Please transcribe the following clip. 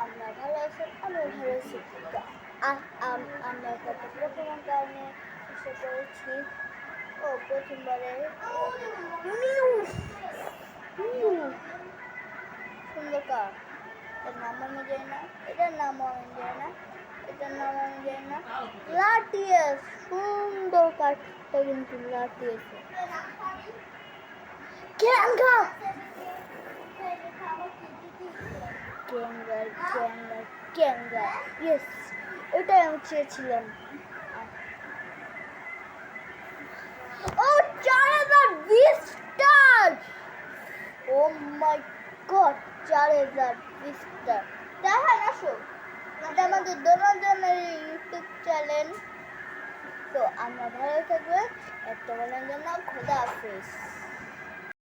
আমরা ভালো আছি, আমিও ভালো আছি। তো আমরা কত প্রথম কারণে এসে করেছি ও প্রথমবারে সুন্দর কার এটার নাম আমি জানি না, এটার নাম আমি জানি না, এটার নাম আমি জানি না। লাটিয়াস, সুন্দর কাঠটা কিন্তু লাটিয়াস। গ্যাঙ্গা গ্যাঙ্গার গ্যাঙ্গার গ্যাঙ্গা, ইয়েস, ওটাই আমি চেয়েছিলাম। ও 4020 স্টার, ও মাই গড, 4020 স্টার। দেখেন আসো, এটা আমাদের দোনোজনের ইউটিউব চ্যানেল। তো আমরা ভালো থাকবে, একটা বলার জন্য খোদা হাফেজ।